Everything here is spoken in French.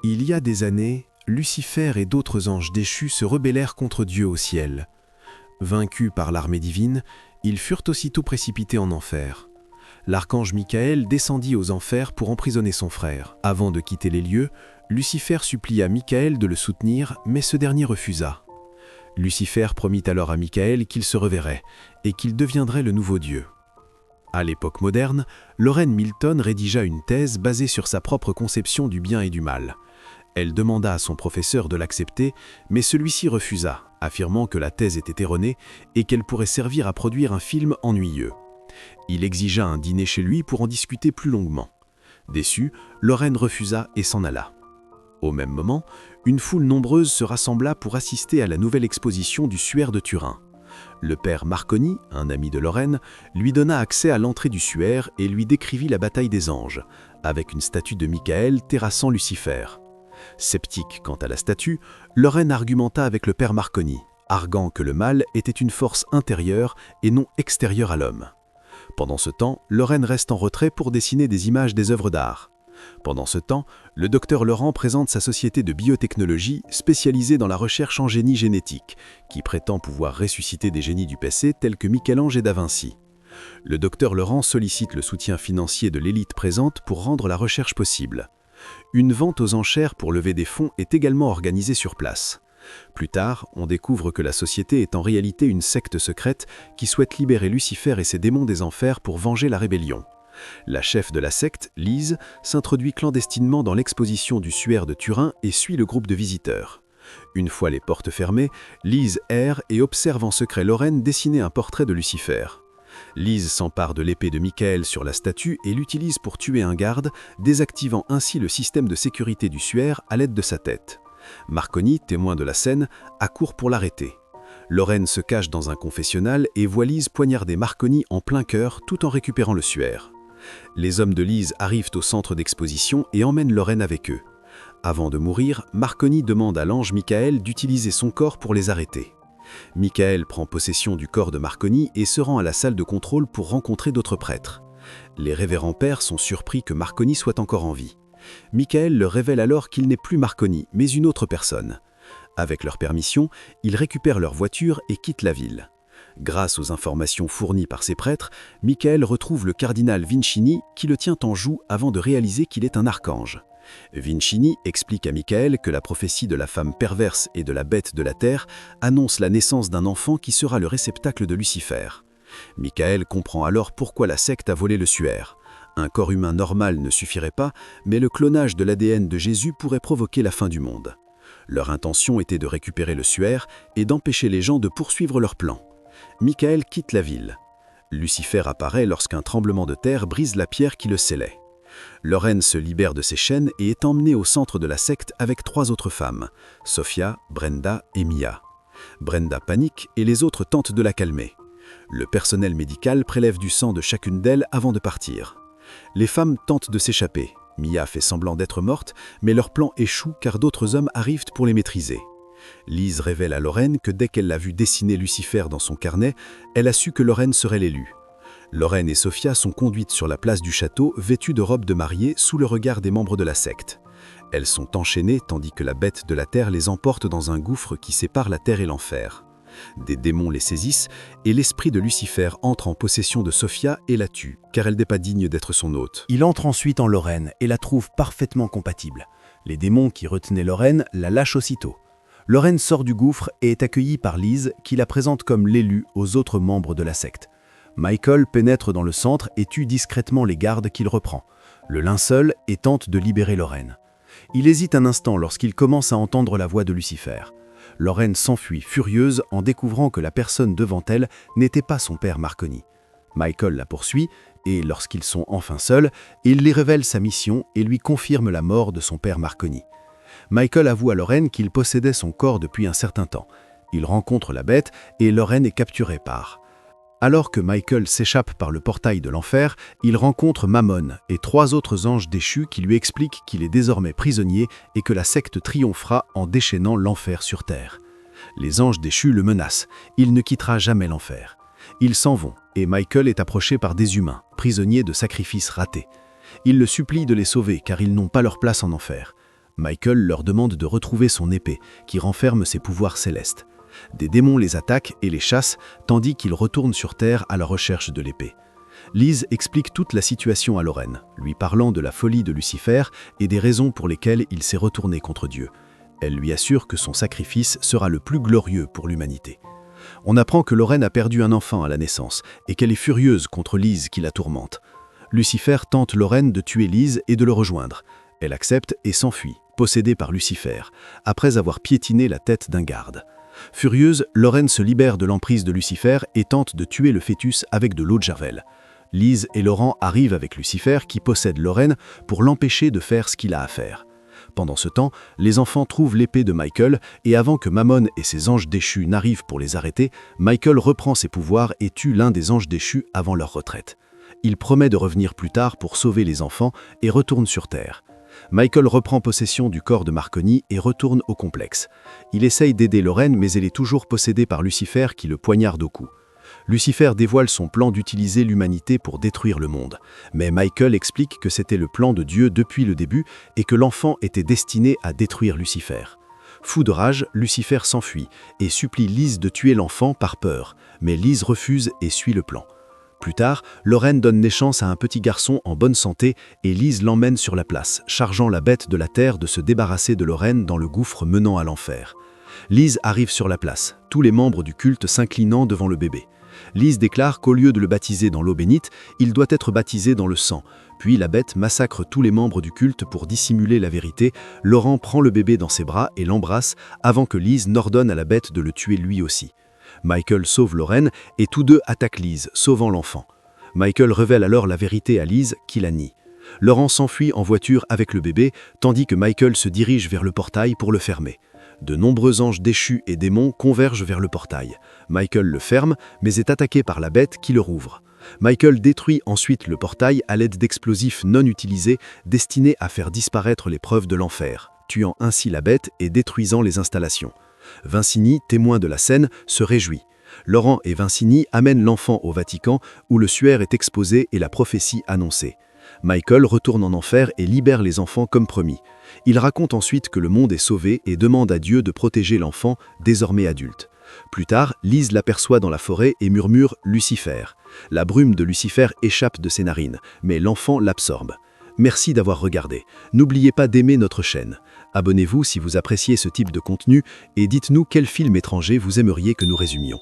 Il y a des années, Lucifer et d'autres anges déchus se rebellèrent contre Dieu au ciel. Vaincus par l'armée divine, ils furent aussitôt précipités en enfer. L'archange Michael descendit aux enfers pour emprisonner son frère. Avant de quitter les lieux, Lucifer supplia Michael de le soutenir, mais ce dernier refusa. Lucifer promit alors à Michael qu'il se reverrait et qu'il deviendrait le nouveau Dieu. À l'époque moderne, Lorraine Milton rédigea une thèse basée sur sa propre conception du bien et du mal. Elle demanda à son professeur de l'accepter, mais celui-ci refusa, affirmant que la thèse était erronée et qu'elle pourrait servir à produire un film ennuyeux. Il exigea un dîner chez lui pour en discuter plus longuement. Déçue, Lorraine refusa et s'en alla. Au même moment, une foule nombreuse se rassembla pour assister à la nouvelle exposition du suaire de Turin. Le père Marconi, un ami de Lorraine, lui donna accès à l'entrée du suaire et lui décrivit la bataille des anges, avec une statue de Michael terrassant Lucifer. Sceptique quant à la statue, Lorraine argumenta avec le père Marconi, arguant que le mal était une force intérieure et non extérieure à l'homme. Pendant ce temps, Lorraine reste en retrait pour dessiner des images des œuvres d'art. Pendant ce temps, le docteur Laurent présente sa société de biotechnologie spécialisée dans la recherche en génie génétique, qui prétend pouvoir ressusciter des génies du passé tels que Michel-Ange et Da Vinci. Le docteur Laurent sollicite le soutien financier de l'élite présente pour rendre la recherche possible. Une vente aux enchères pour lever des fonds est également organisée sur place. Plus tard, on découvre que la société est en réalité une secte secrète qui souhaite libérer Lucifer et ses démons des enfers pour venger la rébellion. La chef de la secte, Lise, s'introduit clandestinement dans l'exposition du suaire de Turin et suit le groupe de visiteurs. Une fois les portes fermées, Lise erre et observe en secret Lorraine dessiner un portrait de Lucifer. Lise s'empare de l'épée de Michael sur la statue et l'utilise pour tuer un garde, désactivant ainsi le système de sécurité du suaire à l'aide de sa tête. Marconi, témoin de la scène, accourt pour l'arrêter. Lorraine se cache dans un confessionnal et voit Lise poignarder Marconi en plein cœur tout en récupérant le suaire. Les hommes de Lise arrivent au centre d'exposition et emmènent Lorraine avec eux. Avant de mourir, Marconi demande à l'ange Michael d'utiliser son corps pour les arrêter. Michael prend possession du corps de Marconi et se rend à la salle de contrôle pour rencontrer d'autres prêtres. Les révérends pères sont surpris que Marconi soit encore en vie. Michael leur révèle alors qu'il n'est plus Marconi, mais une autre personne. Avec leur permission, ils récupèrent leur voiture et quittent la ville. Grâce aux informations fournies par ces prêtres, Michael retrouve le cardinal Vincini qui le tient en joue avant de réaliser qu'il est un archange. Vincini explique à Michael que la prophétie de la femme perverse et de la bête de la terre annonce la naissance d'un enfant qui sera le réceptacle de Lucifer. Michael comprend alors pourquoi la secte a volé le suaire. Un corps humain normal ne suffirait pas, mais le clonage de l'ADN de Jésus pourrait provoquer la fin du monde. Leur intention était de récupérer le suaire et d'empêcher les gens de poursuivre leur plan. Michael quitte la ville. Lucifer apparaît lorsqu'un tremblement de terre brise la pierre qui le scellait. Lorraine se libère de ses chaînes et est emmenée au centre de la secte avec 3 autres femmes, Sophia, Brenda et Mia. Brenda panique et les autres tentent de la calmer. Le personnel médical prélève du sang de chacune d'elles avant de partir. Les femmes tentent de s'échapper. Mia fait semblant d'être morte, mais leur plan échoue car d'autres hommes arrivent pour les maîtriser. Lise révèle à Lorraine que dès qu'elle l'a vu dessiner Lucifer dans son carnet, elle a su que Lorraine serait l'élu. Lorraine et Sophia sont conduites sur la place du château vêtues de robes de mariée sous le regard des membres de la secte. Elles sont enchaînées tandis que la bête de la terre les emporte dans un gouffre qui sépare la terre et l'enfer. Des démons les saisissent et l'esprit de Lucifer entre en possession de Sophia et la tue, car elle n'est pas digne d'être son hôte. Il entre ensuite en Lorraine et la trouve parfaitement compatible. Les démons qui retenaient Lorraine la lâchent aussitôt. Lorraine sort du gouffre et est accueillie par Lise qui la présente comme l'élu aux autres membres de la secte. Michael pénètre dans le centre et tue discrètement les gardes qu'il reprend, le linceul et tente de libérer Lorraine. Il hésite un instant lorsqu'il commence à entendre la voix de Lucifer. Lorraine s'enfuit furieuse en découvrant que la personne devant elle n'était pas son père Marconi. Michael la poursuit et lorsqu'ils sont enfin seuls, il lui révèle sa mission et lui confirme la mort de son père Marconi. Michael avoue à Lorraine qu'il possédait son corps depuis un certain temps. Il rencontre la bête et Lorraine est capturée par. Alors que Michael s'échappe par le portail de l'enfer, il rencontre Mammon et 3 autres anges déchus qui lui expliquent qu'il est désormais prisonnier et que la secte triomphera en déchaînant l'enfer sur terre. Les anges déchus le menacent, il ne quittera jamais l'enfer. Ils s'en vont et Michael est approché par des humains, prisonniers de sacrifices ratés. Ils le supplient de les sauver car ils n'ont pas leur place en enfer. Michael leur demande de retrouver son épée, qui renferme ses pouvoirs célestes. Des démons les attaquent et les chassent, tandis qu'ils retournent sur Terre à la recherche de l'épée. Liz explique toute la situation à Lorraine, lui parlant de la folie de Lucifer et des raisons pour lesquelles il s'est retourné contre Dieu. Elle lui assure que son sacrifice sera le plus glorieux pour l'humanité. On apprend que Lorraine a perdu un enfant à la naissance et qu'elle est furieuse contre Liz qui la tourmente. Lucifer tente Lorraine de tuer Liz et de le rejoindre. Elle accepte et s'enfuit, possédée par Lucifer, après avoir piétiné la tête d'un garde. Furieuse, Lorraine se libère de l'emprise de Lucifer et tente de tuer le fœtus avec de l'eau de Javel. Liz et Laurent arrivent avec Lucifer qui possède Lorraine pour l'empêcher de faire ce qu'il a à faire. Pendant ce temps, les enfants trouvent l'épée de Michael et avant que Mammon et ses anges déchus n'arrivent pour les arrêter, Michael reprend ses pouvoirs et tue l'un des anges déchus avant leur retraite. Il promet de revenir plus tard pour sauver les enfants et retourne sur Terre. Michael reprend possession du corps de Marconi et retourne au complexe. Il essaye d'aider Lorraine mais elle est toujours possédée par Lucifer qui le poignarde au cou. Lucifer dévoile son plan d'utiliser l'humanité pour détruire le monde. Mais Michael explique que c'était le plan de Dieu depuis le début et que l'enfant était destiné à détruire Lucifer. Fou de rage, Lucifer s'enfuit et supplie Liz de tuer l'enfant par peur. Mais Liz refuse et suit le plan. Plus tard, Lorraine donne naissance à un petit garçon en bonne santé et Liz l'emmène sur la place, chargeant la bête de la terre de se débarrasser de Lorraine dans le gouffre menant à l'enfer. Liz arrive sur la place, tous les membres du culte s'inclinant devant le bébé. Liz déclare qu'au lieu de le baptiser dans l'eau bénite, il doit être baptisé dans le sang. Puis la bête massacre tous les membres du culte pour dissimuler la vérité. Laurent prend le bébé dans ses bras et l'embrasse avant que Liz n'ordonne à la bête de le tuer lui aussi. Michael sauve Lorraine et tous deux attaquent Liz, sauvant l'enfant. Michael révèle alors la vérité à Liz, qui la nie. Laurent s'enfuit en voiture avec le bébé, tandis que Michael se dirige vers le portail pour le fermer. De nombreux anges déchus et démons convergent vers le portail. Michael le ferme, mais est attaqué par la bête qui le rouvre. Michael détruit ensuite le portail à l'aide d'explosifs non utilisés destinés à faire disparaître les preuves de l'enfer, tuant ainsi la bête et détruisant les installations. Vincini, témoin de la scène, se réjouit. Laurent et Vincini amènent l'enfant au Vatican où le suaire est exposé et la prophétie annoncée. Michael retourne en enfer et libère les enfants comme promis. Il raconte ensuite que le monde est sauvé et demande à Dieu de protéger l'enfant, désormais adulte. Plus tard, Liz l'aperçoit dans la forêt et murmure « Lucifer ». La brume de Lucifer échappe de ses narines, mais l'enfant l'absorbe. Merci d'avoir regardé. N'oubliez pas d'aimer notre chaîne. Abonnez-vous si vous appréciez ce type de contenu et dites-nous quel film étranger vous aimeriez que nous résumions.